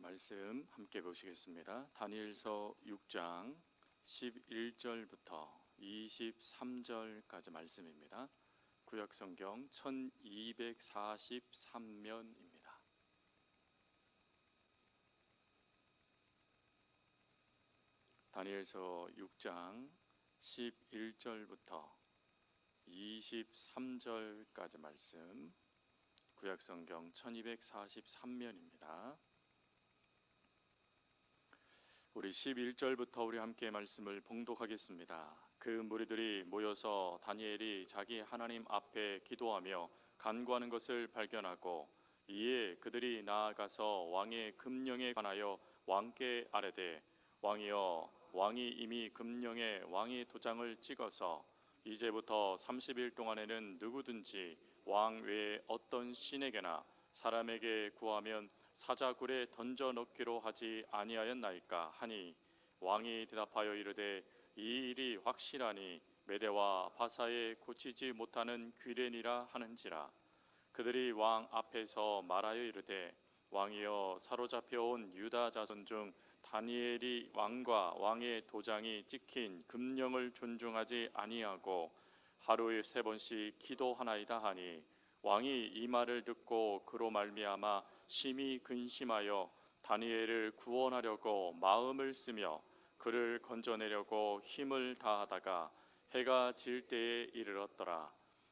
말씀 함께 보시겠습니다. 다니엘서 6장 11절부터 23절까지 말씀입니다. 구약성경 1243면입니다. 다니엘서 6장 11절부터 23절까지 말씀, 구약성경 1243면입니다. 우리 11절부터 우리 함께 말씀을 봉독하겠습니다. 그 무리들이 모여서 다니엘이 자기 하나님 앞에 기도하며 간구하는 것을 발견하고, 이에 그들이 나아가서 왕의 금령에 관하여 왕께 아뢰되, 왕이여, 왕이 이미 금령에 왕의 도장을 찍어서 이제부터 30일 동안에는 누구든지 왕 외에 어떤 신에게나 사람에게 구하면 사자굴에 던져 넣기로 하지 아니하였나이까 하니, 왕이 대답하여 이르되, 이 일이 확실하니 메대와 바사에 고치지 못하는 귀례니라 하는지라. 그들이 왕 앞에서 말하여 이르되, 왕이여, 사로잡혀온 유다 자손 중 다니엘이 왕과 왕의 도장이 찍힌 금령을 존중하지 아니하고 하루에 3번씩 기도하나이다 하니, 왕이 이 말을 듣고 그로 말미암아 심히 근심하여 다니엘을 구원하려고 마음을 쓰며 그를 건져내려고 힘을 다하다가 해가 질 때에 이르렀더라.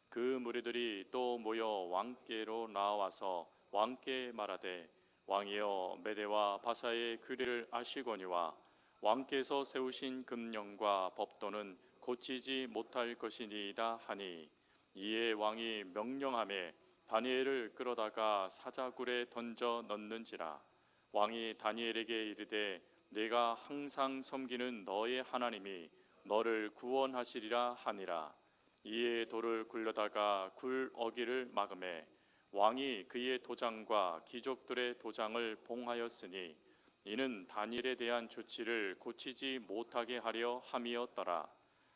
그 무리들이 또 모여 왕께로 나와서 왕께 말하되, 왕이여, 메대와 바사의 규례를 아시거니와 왕께서 세우신 금령과 법도는 고치지 못할 것이니이다 하니, 이에 왕이 명령하매 다니엘을 끌어다가 사자굴에 던져 넣는지라. 왕이 다니엘에게 이르되, 내가 항상 섬기는 너의 하나님이 너를 구원하시리라 하니라. 이에 돌을 굴려다가 굴 어기를 막음에 왕이 그의 도장과 귀족들의 도장을 봉하였으니, 이는 다니엘에 대한 조치를 고치지 못하게 하려 함이었더라.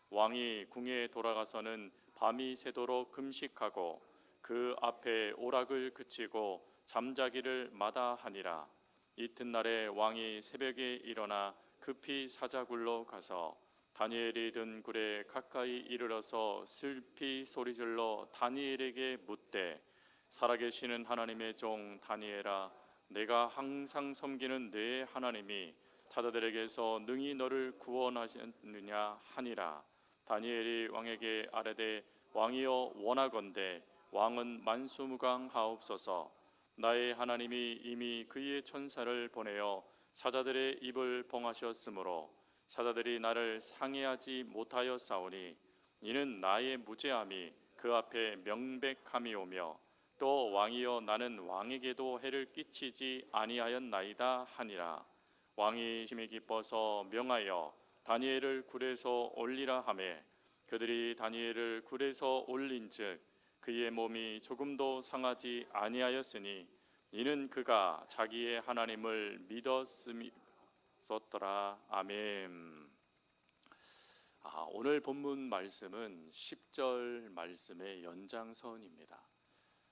왕이 궁에 돌아가서는 밤이 새도록 금식하고 그 앞에 오락을 그치고 잠자기를 마다하니라. 이튿날에 왕이 새벽에 일어나 급히 사자굴로 가서 다니엘이 든 굴에 가까이 이르러서 슬피 소리질러 다니엘에게 묻되, 살아계시는 하나님의 종 다니엘아, 내가 항상 섬기는 내 하나님이 사자들에게서 능히 너를 구원하셨느냐 하니라. 다니엘이 왕에게 아뢰되, 왕이여, 원하건대 왕은 만수무강하옵소서. 나의 하나님이 이미 그의 천사를 보내어 사자들의 입을 봉하셨으므로 사자들이 나를 상해하지 못하였사오니, 이는 나의 무죄함이 그 앞에 명백함이오며, 또 왕이여, 나는 왕에게도 해를 끼치지 아니하였나이다 하니라. 왕이 심히 기뻐서 명하여 다니엘을 굴에서 올리라 하매, 그들이 다니엘을 굴에서 올린즉 그의 몸이 조금도 상하지 아니하였으니, 이는 그가 자기의 하나님을 믿었음이었더라. 아멘. 오늘 본문 말씀은 10절 말씀의 연장선입니다.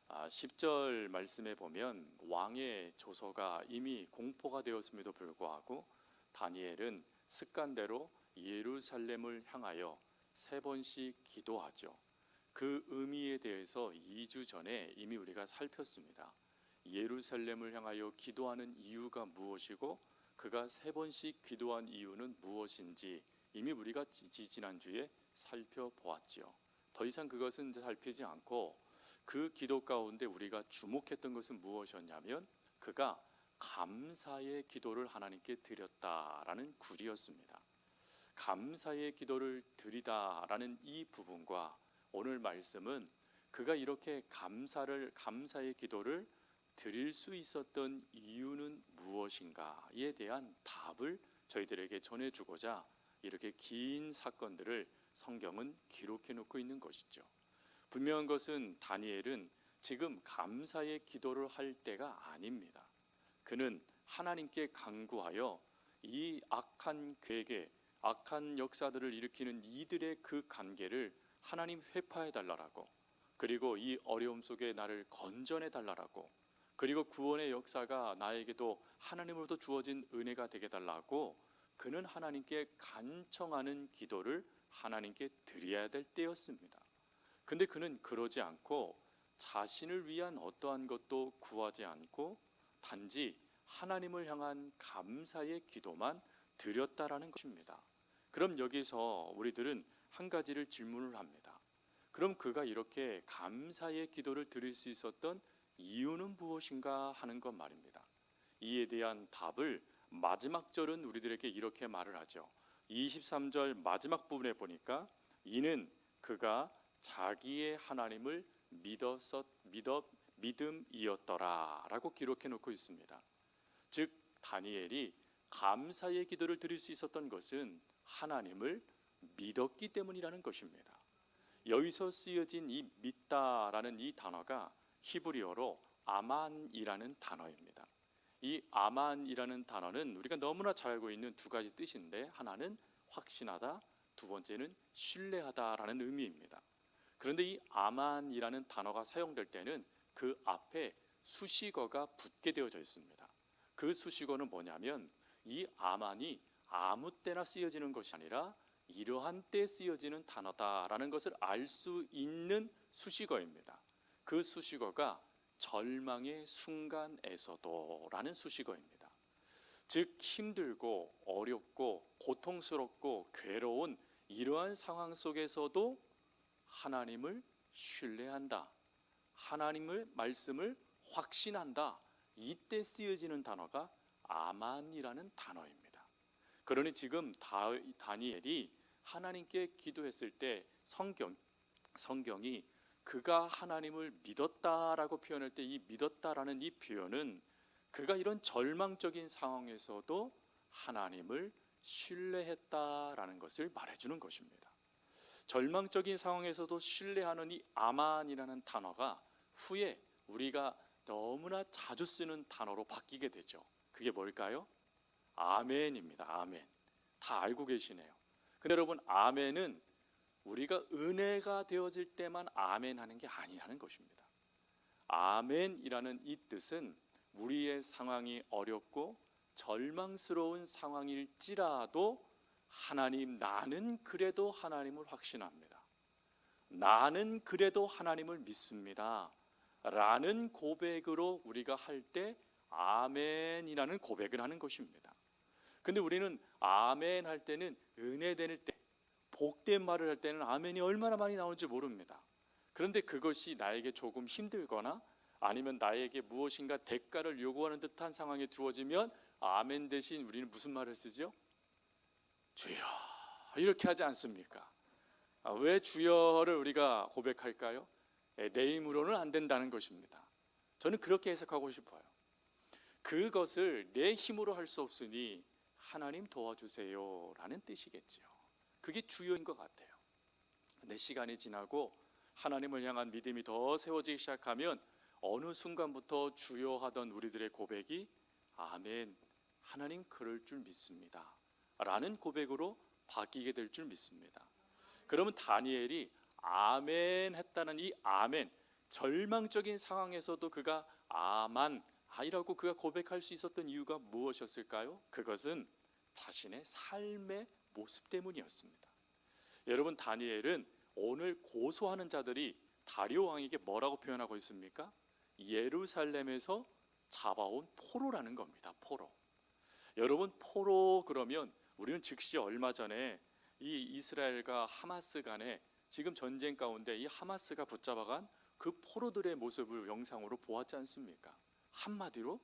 10절 말씀에 보면 왕의 조서가 이미 공포가 되었음에도 불구하고 다니엘은 습관대로 예루살렘을 향하여 3번씩 기도하죠. 그 의미에 대해서 2주 전에 이미 우리가 살폈습니다. 예루살렘을 향하여 기도하는 이유가 무엇이고 그가 3번씩 기도한 이유는 무엇인지 이미 우리가 지지난주에 살펴보았죠. 더 이상 그것은 살피지 않고, 그 기도 가운데 우리가 주목했던 것은 무엇이었냐면, 그가 감사의 기도를 하나님께 드렸다라는 구리였습니다. 감사의 기도를 드리다라는 이 부분과 오늘 말씀은 그가 이렇게 감사의 기도를 드릴 수 있었던 이유는 무엇인가에 대한 답을 저희들에게 전해주고자 이렇게 긴 사건들을 성경은 기록해 놓고 있는 것이죠. 분명한 것은 다니엘은 지금 감사의 기도를 할 때가 아닙니다. 그는 하나님께 간구하여 이 악한 괴계, 악한 역사들을 일으키는 이들의 그 관계를 하나님 회파해 달라고, 그리고 이 어려움 속에 나를 건져내 달라고, 그리고 구원의 역사가 나에게도 하나님으로부터 주어진 은혜가 되게 달라고 그는 하나님께 간청하는 기도를 하나님께 드려야 될 때였습니다. 근데 그는 그러지 않고 자신을 위한 어떠한 것도 구하지 않고 단지 하나님을 향한 감사의 기도만 드렸다라는 것입니다. 그럼 여기서 우리들은 한 가지를 질문을 합니다. 그럼 그가 이렇게 감사의 기도를 드릴 수 있었던 이유는 무엇인가 하는 것 말입니다. 이에 대한 답을 마지막 절은 우리들에게 이렇게 말을 하죠. 23절 마지막 부분에 보니까 이는 그가 자기의 하나님을 믿음이었더라 라고 기록해 놓고 있습니다. 즉 다니엘이 감사의 기도를 드릴 수 있었던 것은 하나님을 믿었기 때문이라는 것입니다. 여기서 쓰여진 이 믿다라는 이 단어가 히브리어로 아만이라는 단어입니다. 이 아만이라는 단어는 우리가 너무나 잘 알고 있는 두 가지 뜻인데, 하나는 확신하다, 두 번째는 신뢰하다라는 의미입니다. 그런데 이 아만이라는 단어가 사용될 때는 그 앞에 수식어가 붙게 되어져 있습니다. 그 수식어는 뭐냐면 이 아만이 아무 때나 쓰여지는 것이 아니라 이러한 때 쓰여지는 단어다라는 것을 알 수 있는 수식어입니다. 그 수식어가 절망의 순간에서도 라는 수식어입니다. 즉 힘들고 어렵고 고통스럽고 괴로운 이러한 상황 속에서도 하나님을 신뢰한다, 하나님의 말씀을 확신한다, 이때 쓰여지는 단어가 아만이라는 단어입니다. 그러니 지금 다니엘이 하나님께 기도했을 때 성경이 그가 하나님을 믿었다라고 표현할 때 이 믿었다라는 이 표현은 그가 이런 절망적인 상황에서도 하나님을 신뢰했다라는 것을 말해주는 것입니다. 절망적인 상황에서도 신뢰하는 이 아만이라는 단어가 후에 우리가 너무나 자주 쓰는 단어로 바뀌게 되죠. 그게 뭘까요? 아멘입니다. 아멘. 다 알고 계시네요. 근데 여러분, 아멘은 우리가 은혜가 되어질 때만 아멘 하는 게 아니라는 것입니다. 아멘이라는 이 뜻은 우리의 상황이 어렵고 절망스러운 상황일지라도 하나님, 나는 그래도 하나님을 확신합니다, 나는 그래도 하나님을 믿습니다 라는 고백으로 우리가 할 때 아멘이라는 고백을 하는 것입니다. 근데 우리는 아멘 할 때는 은혜 되는 때, 복된 말을 할 때는 아멘이 얼마나 많이 나오는지 모릅니다. 그런데 그것이 나에게 조금 힘들거나 아니면 나에게 무엇인가 대가를 요구하는 듯한 상황에 두어지면 아멘 대신 우리는 무슨 말을 쓰죠? 주여, 이렇게 하지 않습니까? 왜 주여를 우리가 고백할까요? 내 힘으로는 안 된다는 것입니다. 저는 그렇게 해석하고 싶어요. 그것을 내 힘으로 할 수 없으니 하나님 도와주세요 라는 뜻이겠죠. 그게 주여인 것 같아요. 근데 시간이 지나고 하나님을 향한 믿음이 더 세워지기 시작하면 어느 순간부터 주여 하던 우리들의 고백이 아멘, 하나님 그럴 줄 믿습니다 라는 고백으로 바뀌게 될 줄 믿습니다. 그러면 다니엘이 아멘 했다는 이 아멘, 절망적인 상황에서도 그가 아만이라고 그가 고백할 수 있었던 이유가 무엇이었을까요? 그것은 자신의 삶의 모습 때문이었습니다. 여러분, 다니엘은 오늘 고소하는 자들이 다리오 왕에게 뭐라고 표현하고 있습니까? 예루살렘에서 잡아온 포로라는 겁니다. 포로. 여러분, 포로 그러면 우리는 즉시 얼마 전에 이 이스라엘과 하마스 간에 지금 전쟁 가운데 이 하마스가 붙잡아간 그 포로들의 모습을 영상으로 보았지 않습니까? 한마디로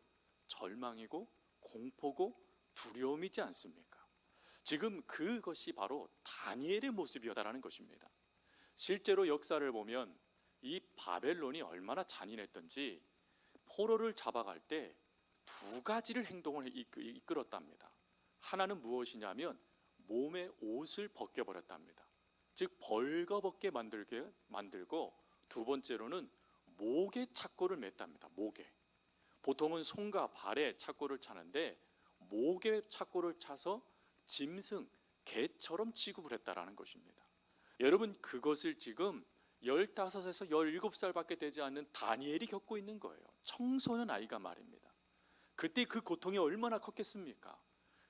절망이고 공포고 두려움이지 않습니까? 지금 그것이 바로 다니엘의 모습이었다라는 것입니다. 실제로 역사를 보면 이 바벨론이 얼마나 잔인했던지 포로를 잡아갈 때 두 가지를 행동을 이끌었답니다. 하나는 무엇이냐면 몸에 옷을 벗겨버렸답니다. 즉 벌거벗게 만들고, 두 번째로는 목에 착고를 맸답니다. 목에. 보통은 손과 발에 착고를 차는데 목에 착고를 차서 짐승, 개처럼 취급을 했다라는 것입니다. 여러분, 그것을 지금 15에서 17살밖에 되지 않는 다니엘이 겪고 있는 거예요. 청소년 아이가 말입니다. 그때 그 고통이 얼마나 컸겠습니까?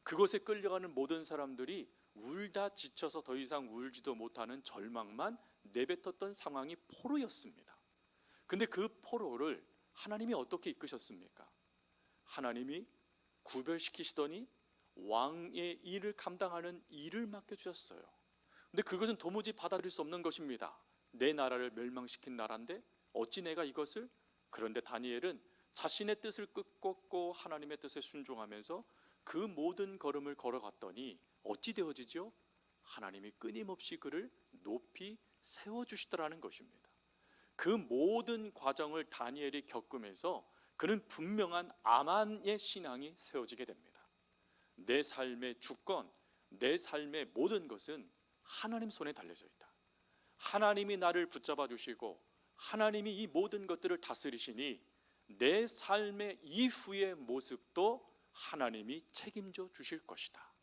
그곳에 끌려가는 모든 사람들이 울다 지쳐서 더 이상 울지도 못하는 절망만 내뱉었던 상황이 포로였습니다. 근데 그 포로를 하나님이 어떻게 이끄셨습니까? 하나님이 구별시키시더니 왕의 일을 감당하는 일을 맡겨주셨어요. 근데 그것은 도무지 받아들일 수 없는 것입니다. 내 나라를 멸망시킨 나라인데 어찌 내가 이것을? 그런데 다니엘은 자신의 뜻을 꺾고 하나님의 뜻에 순종하면서 그 모든 걸음을 걸어갔더니 어찌 되어지죠? 하나님이 끊임없이 그를 높이 세워주시더라는 것입니다. 그 모든 과정을 다니엘이 겪으면서 그는 분명한 아만의 신앙이 세워지게 됩니다. 내 삶의 주권, 내 삶의 모든 것은 하나님 손에 달려져 있다. 하나님이 나를 붙잡아 주시고 하나님이 이 모든 것들을 다스리시니 내 삶의 이후의 모습도 하나님이 책임져 주실 것이다.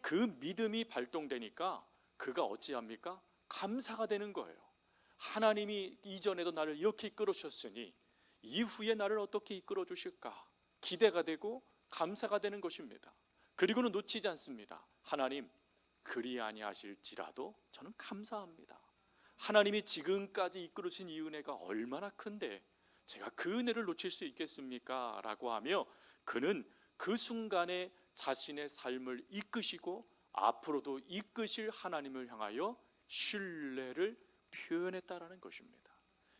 그 믿음이 발동되니까 그가 어찌합니까? 감사가 되는 거예요. 하나님이 이전에도 나를 이렇게 이끌어 주셨으니 이후에 나를 어떻게 이끌어 주실까? 기대가 되고 감사가 되는 것입니다. 그리고는 놓치지 않습니다. 하나님, 그리 아니하실지라도 저는 감사합니다. 하나님이 지금까지 이끌어 주신 이 은혜가 얼마나 큰데 제가 그 은혜를 놓칠 수 있겠습니까? 라고 하며 그는 그 순간에 자신의 삶을 이끄시고 앞으로도 이끄실 하나님을 향하여 신뢰를 표현했다라는 것입니다.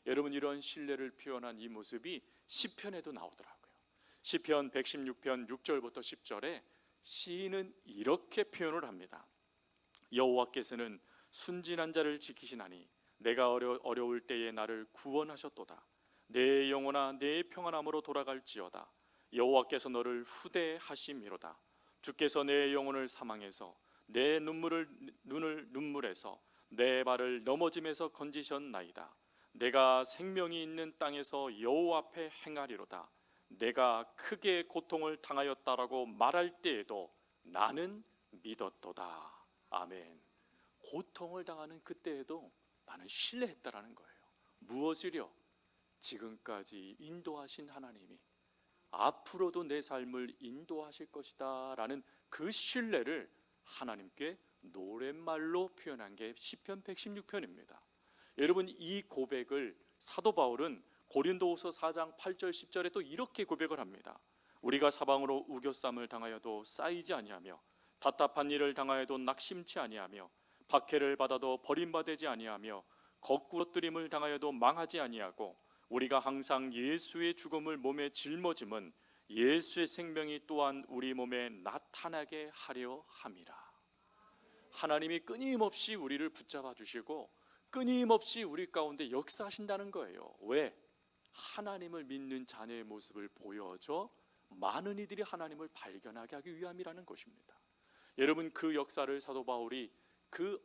여러분, 이런 신뢰를 표현한 이 모습이 시편에도 나오더라고요. 시편 116편 6절부터 10절에 시인은 이렇게 표현을 합니다. 여호와께서는 순진한 자를 지키시나니 내가 어려울 때에 나를 구원하셨도다. 내 영혼아 내 평안함으로 돌아갈지어다. 여호와께서 너를 후대하심이로다. 주께서 내 영혼을 사망해서 내 눈을 눈물에서 내 발을 넘어짐에서 건지셨나이다. 내가 생명이 있는 땅에서 여호와 앞에 행하리로다. 내가 크게 고통을 당하였다라고 말할 때에도 나는 믿었도다. 아멘. 고통을 당하는 그때에도 나는 신뢰했다라는 거예요. 무엇을요? 지금까지 인도하신 하나님이 앞으로도 내 삶을 인도하실 것이다 라는 그 신뢰를 하나님께 노랫말로 표현한 게 시편 116편입니다. 여러분, 이 고백을 사도 바울은 고린도후서 4장 8절 10절에 또 이렇게 고백을 합니다. 우리가 사방으로 우겨쌈을 당하여도 쌓이지 아니하며 답답한 일을 당하여도 낙심치 아니하며 박해를 받아도 버림받지 아니하며 거꾸러뜨림을 당하여도 망하지 아니하고 우리가 항상 예수의 죽음을 몸에 짊어짐은 예수의 생명이 또한 우리 몸에 나타나게 하려 함이라. 하나님이 끊임없이 우리를 붙잡아 주시고 끊임없이 우리 가운데 역사하신다는 거예요. 왜? 하나님을 믿는 자녀의 모습을 보여줘 많은 이들이 하나님을 발견하게 하기 위함이라는 것입니다. 여러분, 그 역사를 사도 바울이 그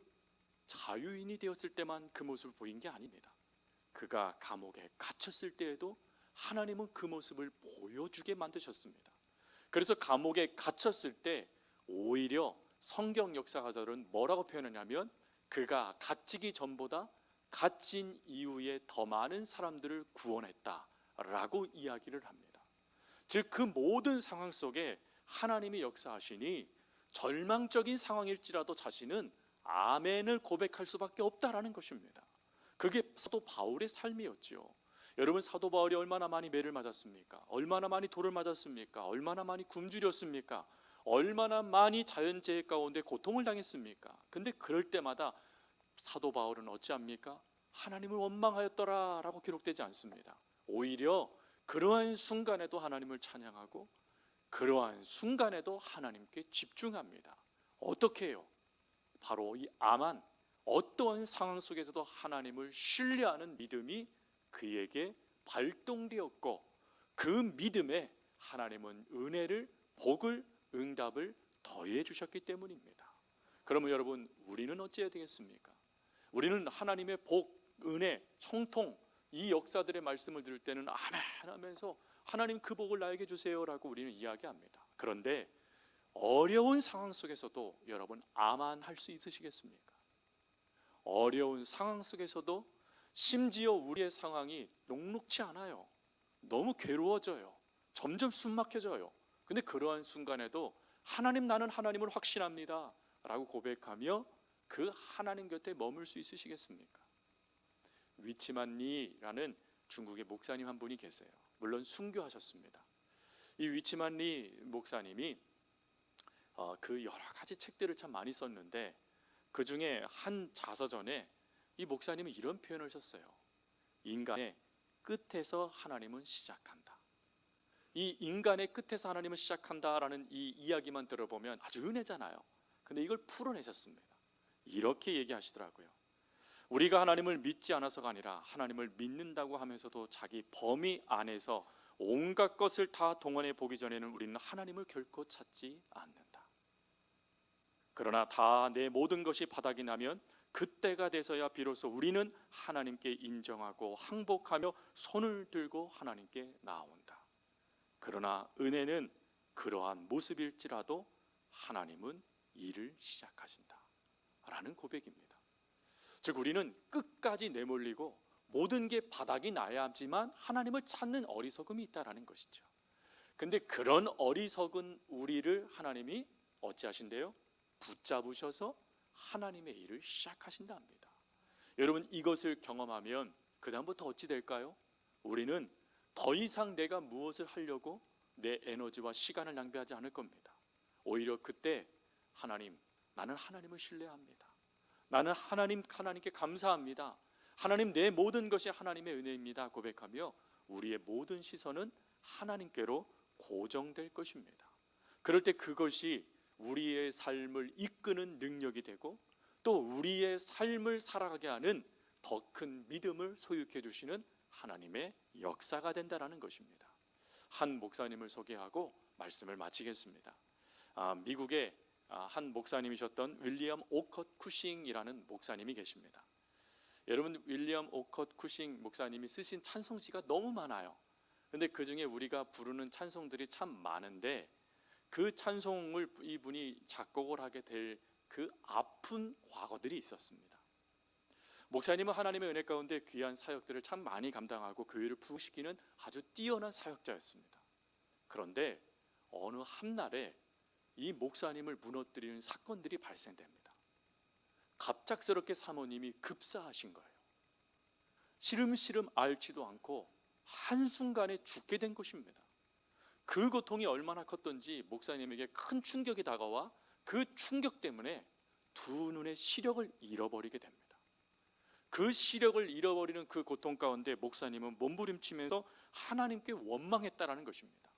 자유인이 되었을 때만 그 모습을 보인 게 아닙니다. 그가 감옥에 갇혔을 때에도 하나님은 그 모습을 보여주게 만드셨습니다. 그래서 감옥에 갇혔을 때 오히려 성경 역사가들은 뭐라고 표현하냐면 그가 갇히기 전보다 갇힌 이후에 더 많은 사람들을 구원했다라고 이야기를 합니다. 즉 그 모든 상황 속에 하나님이 역사하시니 절망적인 상황일지라도 자신은 아멘을 고백할 수밖에 없다라는 것입니다. 그게 사도 바울의 삶이었죠. 여러분, 사도 바울이 얼마나 많이 매를 맞았습니까? 얼마나 많이 돌을 맞았습니까? 얼마나 많이 굶주렸습니까? 얼마나 많이 자연재해 가운데 고통을 당했습니까? 근데 그럴 때마다 사도 바울은 어찌합니까? 하나님을 원망하였더라 라고 기록되지 않습니다. 오히려 그러한 순간에도 하나님을 찬양하고 그러한 순간에도 하나님께 집중합니다. 어떻게 해요? 바로 이 아만, 어떠한 상황 속에서도 하나님을 신뢰하는 믿음이 그에게 발동되었고 그 믿음에 하나님은 은혜를, 복을, 응답을 더해 주셨기 때문입니다. 그러면 여러분, 우리는 어찌해야 되겠습니까? 우리는 하나님의 복, 은혜, 형통, 이 역사들의 말씀을 들을 때는 아멘 하면서 하나님 그 복을 나에게 주세요라고 우리는 이야기합니다. 그런데 어려운 상황 속에서도 여러분 아멘 할 수 있으시겠습니까? 어려운 상황 속에서도 심지어 우리의 상황이 녹록치 않아요. 너무 괴로워져요. 점점 숨막혀져요. 근데 그러한 순간에도 하나님, 나는 하나님을 확신합니다 라고 고백하며 그 하나님 곁에 머물 수 있으시겠습니까? 위치만리라는 중국의 목사님 한 분이 계세요. 물론 순교하셨습니다. 이 위치만리 목사님이 그 여러 가지 책들을 참 많이 썼는데 그 중에 한 자서전에 이 목사님이 이런 표현을 썼어요. 인간의 끝에서 하나님은 시작한다. 이 인간의 끝에서 하나님은 시작한다라는 이 이야기만 들어보면 아주 은혜잖아요. 근데 이걸 풀어내셨습니다. 이렇게 얘기하시더라고요. 우리가 하나님을 믿지 않아서가 아니라 하나님을 믿는다고 하면서도 자기 범위 안에서 온갖 것을 다 동원해 보기 전에는 우리는 하나님을 결코 찾지 않는다. 그러나 다 내 모든 것이 바닥이 나면 그때가 돼서야 비로소 우리는 하나님께 인정하고 항복하며 손을 들고 하나님께 나아온다. 그러나 은혜는 그러한 모습일지라도 하나님은 일을 시작하신다 라는 고백입니다. 즉 우리는 끝까지 내몰리고 모든 게 바닥이 나야 하지만 하나님을 찾는 어리석음이 있다라는 것이죠. 근데 그런 어리석은 우리를 하나님이 어찌하신대요? 붙잡으셔서 하나님의 일을 시작하신다 합니다. 여러분, 이것을 경험하면 그 다음부터 어찌 될까요? 우리는 더 이상 내가 무엇을 하려고 내 에너지와 시간을 낭비하지 않을 겁니다. 오히려 그때 하나님, 나는 하나님을 신뢰합니다. 나는 하나님께 감사합니다. 하나님, 내 모든 것이 하나님의 은혜입니다 고백하며 우리의 모든 시선은 하나님께로 고정될 것입니다. 그럴 때 그것이 우리의 삶을 이끄는 능력이 되고 또 우리의 삶을 살아가게 하는 더 큰 믿음을 소유해 주시는 하나님의 역사가 된다는 것입니다. 한 목사님을 소개하고 말씀을 마치겠습니다. 미국의 한 목사님이셨던 윌리엄 오컷 쿠싱이라는 목사님이 계십니다. 여러분, 윌리엄 오컷 쿠싱 목사님이 쓰신 찬송시가 너무 많아요. 근데 그 중에 우리가 부르는 찬송들이 참 많은데 그 찬송을 이분이 작곡을 하게 될 그 아픈 과거들이 있었습니다. 목사님은 하나님의 은혜 가운데 귀한 사역들을 참 많이 감당하고 교회를 부흥시키는 아주 뛰어난 사역자였습니다. 그런데 어느 한날에 이 목사님을 무너뜨리는 사건들이 발생됩니다. 갑작스럽게 사모님이 급사하신 거예요. 시름시름 앓지도 않고 한순간에 죽게 된 것입니다. 그 고통이 얼마나 컸던지 목사님에게 큰 충격이 다가와 그 충격 때문에 두 눈의 시력을 잃어버리게 됩니다. 그 시력을 잃어버리는 그 고통 가운데 목사님은 몸부림치면서 하나님께 원망했다라는 것입니다.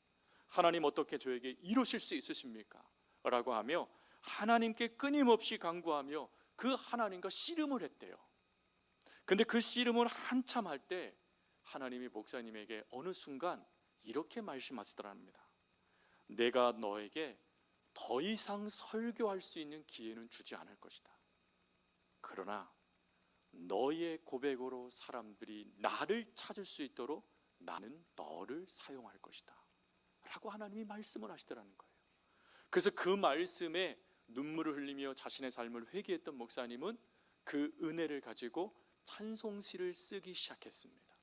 하나님, 어떻게 저에게 이러실 수 있으십니까? 라고 하며 하나님께 끊임없이 간구하며 그 하나님과 씨름을 했대요. 근데 그 씨름을 한참 할 때 하나님이 목사님에게 어느 순간 이렇게 말씀하시더랍니다. 내가 너에게 더 이상 설교할 수 있는 기회는 주지 않을 것이다. 그러나 너의 고백으로 사람들이 나를 찾을 수 있도록 나는 너를 사용할 것이다 라고 하나님이 말씀을 하시더라는 거예요. 그래서 그 말씀에 눈물을 흘리며 자신의 삶을 회개했던 목사님은 그 은혜를 가지고 찬송시를 쓰기 시작했습니다.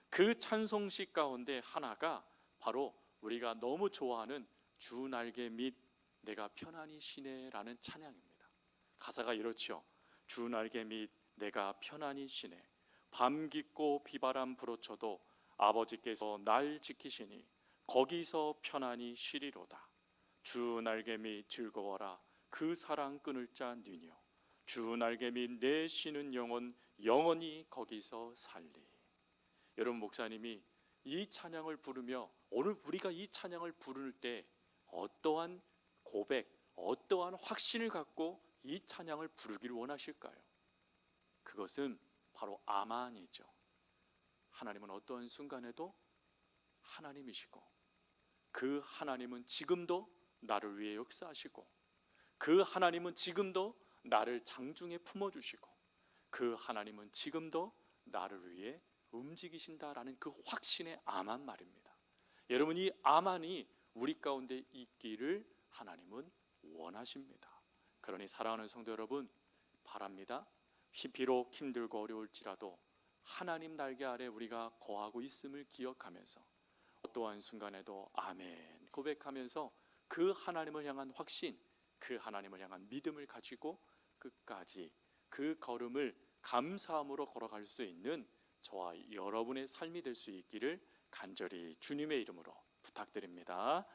그 찬송시 가운데 하나가 바로 우리가 너무 좋아하는 주 날개 및 내가 편안히 쉬네 라는 찬양입니다. 가사가 이렇죠. 주 날개 및 내가 편안히 쉬네, 밤 깊고 비바람 불어쳐도 아버지께서 날 지키시니 거기서 편안히 쉬리로다. 주 날개 및 즐거워라, 그 사랑 끊을 자 니녀. 주 날개 및 내 쉬는 영혼 영원히 거기서 살리. 여러분, 목사님이 이 찬양을 부르며 오늘 우리가 이 찬양을 부를 때 어떠한 고백, 어떠한 확신을 갖고 이 찬양을 부르기를 원하실까요? 그것은 바로 아만이죠. 하나님은 어떠한 순간에도 하나님이시고 그 하나님은 지금도 나를 위해 역사하시고 그 하나님은 지금도 나를 장중에 품어주시고 그 하나님은 지금도 나를 위해 움직이신다라는 그 확신의 아만 말입니다. 여러분, 이 아만이 우리 가운데 있기를 하나님은 원하십니다. 그러니 사랑하는 성도 여러분, 바랍니다. 비록 힘들고 어려울지라도 하나님 날개 아래 우리가 거하고 있음을 기억하면서 어떠한 순간에도 아멘 고백하면서 그 하나님을 향한 확신, 그 하나님을 향한 믿음을 가지고 끝까지 그 걸음을 감사함으로 걸어갈 수 있는 저와 여러분의 삶이 될 수 있기를 간절히 주님의 이름으로 부탁드립니다.